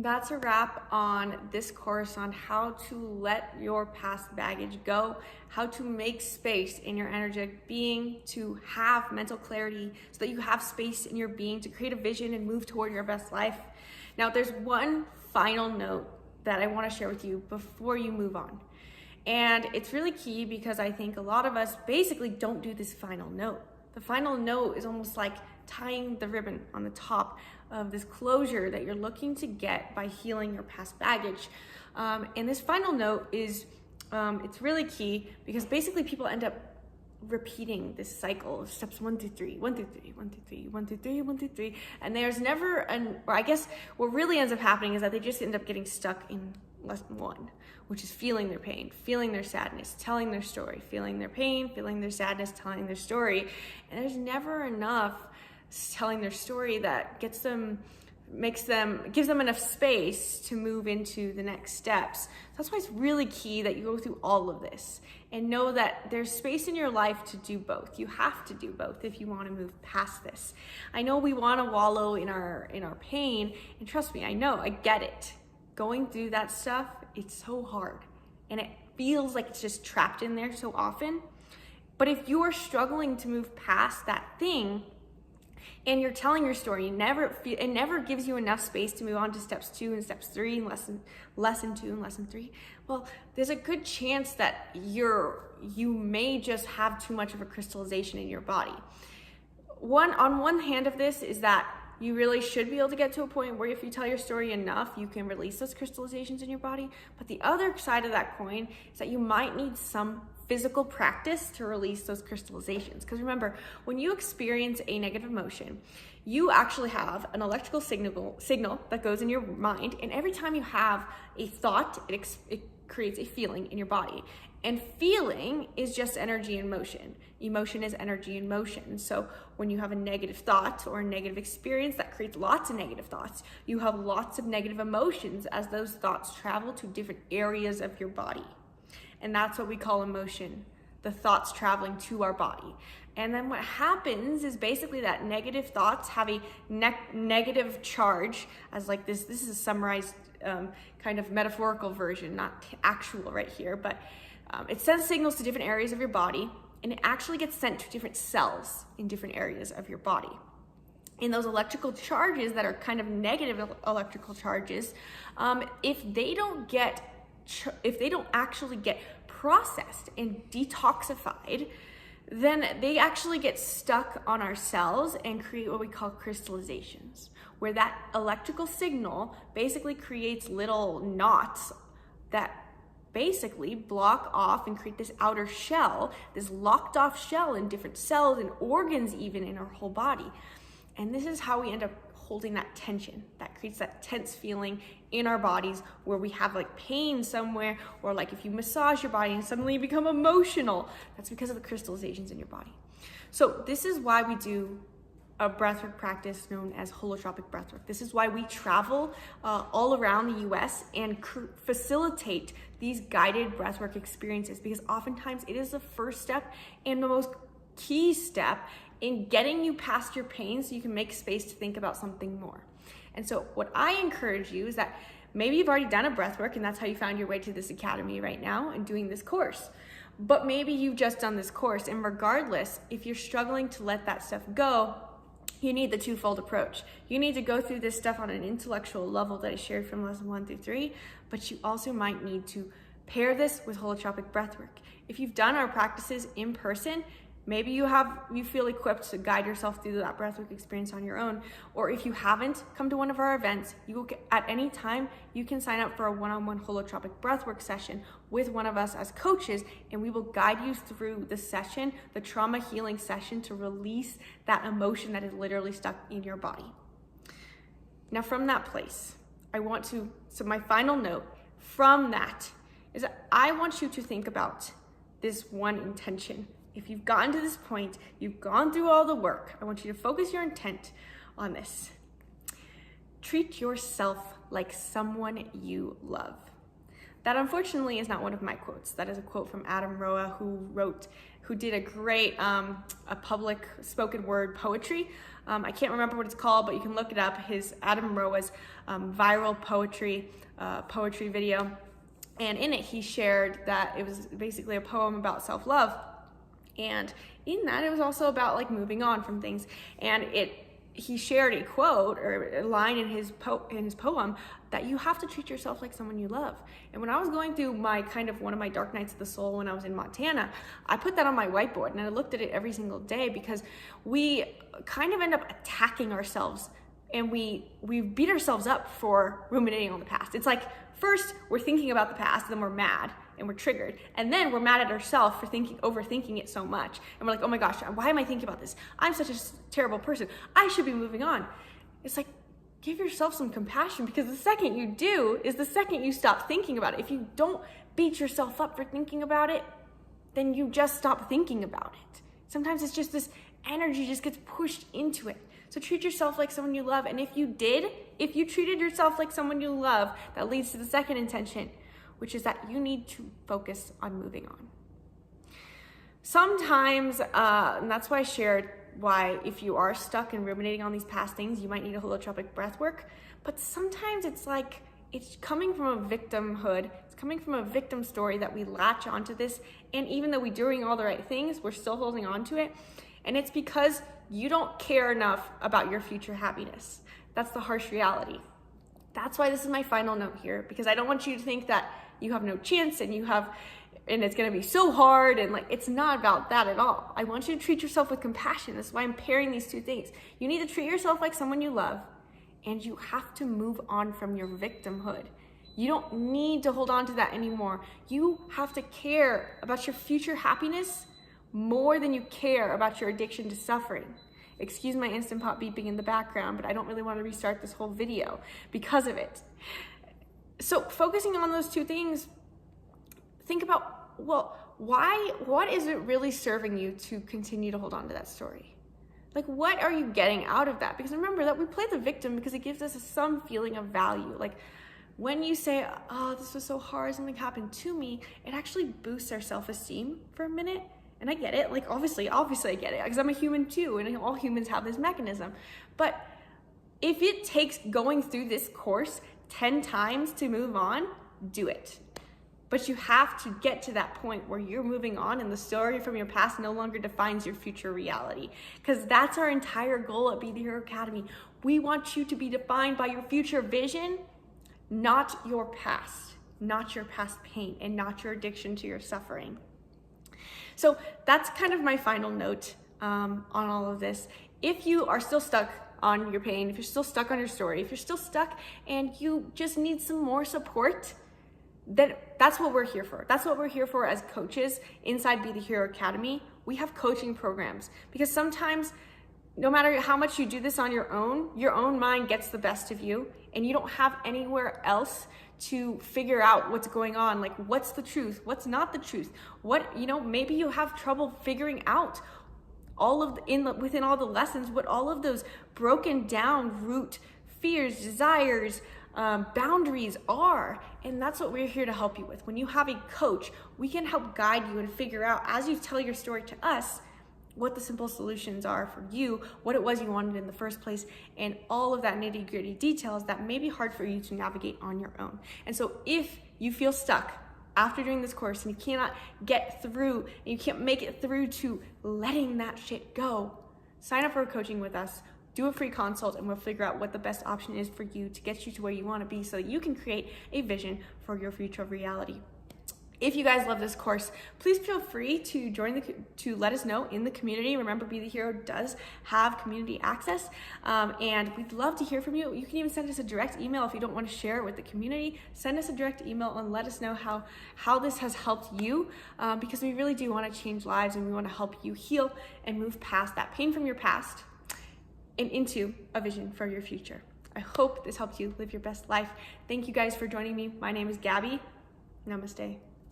That's a wrap on this course on how to let your past baggage go, how to make space in your energetic being, to have mental clarity so that you have space in your being to create a vision and move toward your best life. Now, there's one final note that I want to share with you before you move on. And it's really key because I think a lot of us basically don't do this final note. The final note is almost like tying the ribbon on the top of this closure that you're looking to get by healing your past baggage. And this final note is, it's really key because basically people end up repeating this cycle of steps 1 through 3, 1 through 3, 1 through 3, 1 through 3, 1 through 3. And there's never or I guess what really ends up happening is that they just end up getting stuck in lesson 1, which is feeling their pain, feeling their sadness, telling their story, feeling their pain, feeling their sadness, telling their story. And there's never enough telling their story that gives them enough space to move into the next steps. So that's why it's really key that you go through all of this and know that there's space in your life to do both. You have to do both if you want to move past this. I know we want to wallow in our pain, and trust me, I get it. Going through that stuff, it's so hard and it feels like it's just trapped in there so often. But if you are struggling to move past that thing, and you're telling your story, it never gives you enough space to move on to steps 2 and steps 3 and lesson 2 and lesson 3. Well, there's a good chance that you may just have too much of a crystallization in your body. On one hand of this is that you really should be able to get to a point where if you tell your story enough, you can release those crystallizations in your body. But the other side of that coin is that you might need some physical practice to release those crystallizations. Because remember, when you experience a negative emotion, you actually have an electrical signal that goes in your mind. And every time you have a thought, it creates a feeling in your body. And feeling is just energy in motion. Emotion is energy in motion. So when you have a negative thought or a negative experience, that creates lots of negative thoughts. You have lots of negative emotions as those thoughts travel to different areas of your body. And that's what we call emotion, the thoughts traveling to our body. And then what happens is basically that negative thoughts have a negative charge, as like this is a summarized kind of metaphorical version, not actual right here, but it sends signals to different areas of your body, and it actually gets sent to different cells in different areas of your body. And those electrical charges that are kind of negative electrical charges, if they don't actually get processed and detoxified, then they actually get stuck on our cells and create what we call crystallizations, where that electrical signal basically creates little knots that basically block off and create this outer shell, this locked off shell in different cells and organs even in our whole body. And this is how we end up holding that tension that creates that tense feeling in our bodies where we have like pain somewhere, or like if you massage your body and suddenly you become emotional, that's because of the crystallizations in your body. So this is why we do a breathwork practice known as holotropic breathwork. This is why we travel all around the US and facilitate these guided breathwork experiences, because oftentimes it is the first step and the most key step in getting you past your pain so you can make space to think about something more. And so what I encourage you is that maybe you've already done a breathwork and that's how you found your way to this academy right now and doing this course. But maybe you've just done this course, and regardless, if you're struggling to let that stuff go, you need the twofold approach. You need to go through this stuff on an intellectual level that I shared from lesson 1 through 3, but you also might need to pair this with holotropic breathwork. If you've done our practices in person, maybe you feel equipped to guide yourself through that breathwork experience on your own. Or if you haven't come to one of our events, at any time, you can sign up for a one-on-one holotropic breathwork session with one of us as coaches, and we will guide you through the session, the trauma healing session, to release that emotion that is literally stuck in your body. Now from that place, so my final note from that is that I want you to think about this one intention. If you've gotten to this point, you've gone through all the work, I want you to focus your intent on this. Treat yourself like someone you love. That unfortunately is not one of my quotes. That is a quote from Adam Roa, who did a great a public spoken word poetry. I can't remember what it's called, but you can look it up. Adam Roa's viral poetry video. And in it, he shared that it was basically a poem about self-love. And in that, it was also about like moving on from things. And he shared a quote or a line in his poem that you have to treat yourself like someone you love. And when I was going through one of my dark nights of the soul when I was in Montana, I put that on my whiteboard and I looked at it every single day, because we kind of end up attacking ourselves, and we beat ourselves up for ruminating on the past. It's like, first we're thinking about the past, then we're mad and we're triggered, and then we're mad at ourselves for overthinking it so much, and we're like, oh my gosh, why am I thinking about this? I'm such a terrible person. I should be moving on. It's like, give yourself some compassion, because the second you do is the second you stop thinking about it. If you don't beat yourself up for thinking about it, then you just stop thinking about it. Sometimes it's just this energy just gets pushed into it. So treat yourself like someone you love. And if you treated yourself like someone you love, that leads to the second intention, which is that you need to focus on moving on. Sometimes, and that's why I shared why if you are stuck and ruminating on these past things, you might need a holotropic breath work. But sometimes it's coming from a victimhood. It's coming from a victim story that we latch onto this. And even though we're doing all the right things, we're still holding on to it. And it's because you don't care enough about your future happiness. That's the harsh reality. That's why this is my final note here, because I don't want you to think that you have no chance and it's gonna be so hard, and it's not about that at all. I want you to treat yourself with compassion. That's why I'm pairing these two things. You need to treat yourself like someone you love, and you have to move on from your victimhood. You don't need to hold on to that anymore. You have to care about your future happiness more than you care about your addiction to suffering. Excuse my Instant Pot beeping in the background, but I don't really want to restart this whole video because of it. So focusing on those two things, think about, well, what is it really serving you to continue to hold on to that story? Like, what are you getting out of that? Because remember that we play the victim because it gives us some feeling of value. Like when you say, oh, this was so hard, something happened to me, it actually boosts our self-esteem for a minute. And I get it, obviously I get it, because I'm a human too, and all humans have this mechanism. But if it takes going through this course 10 times to move on, do it. But you have to get to that point where you're moving on and the story from your past no longer defines your future reality. Because that's our entire goal at Be the Hero Academy. We want you to be defined by your future vision, not your past pain, and not your addiction to your suffering. So that's kind of my final note on all of this. If you are still stuck on your pain, if you're still stuck on your story, if you're still stuck and you just need some more support, then that's what we're here for. That's what we're here for as coaches inside Be the Hero Academy. We have coaching programs, because sometimes no matter how much you do this on your own mind gets the best of you, and you don't have anywhere else to figure out what's going on. Like, what's the truth? What's not the truth? Maybe you have trouble figuring out within all the lessons, what all of those broken down root fears, desires, boundaries are. And that's what we're here to help you with. When you have a coach, we can help guide you and figure out, as you tell your story to us, what the simple solutions are for you, what it was you wanted in the first place, and all of that nitty-gritty details that may be hard for you to navigate on your own. And so if you feel stuck after doing this course and you cannot get through, and you can't make it through to letting that shit go, sign up for a coaching with us, do a free consult, and we'll figure out what the best option is for you to get you to where you want to be so that you can create a vision for your future reality. If you guys love this course, please feel free to to let us know in the community. Remember, Be the Hero does have community access, and we'd love to hear from you. You can even send us a direct email if you don't want to share it with the community. Send us a direct email and let us know how this has helped you, because we really do want to change lives, and we want to help you heal and move past that pain from your past and into a vision for your future. I hope this helped you live your best life. Thank you guys for joining me. My name is Gabby. Namaste.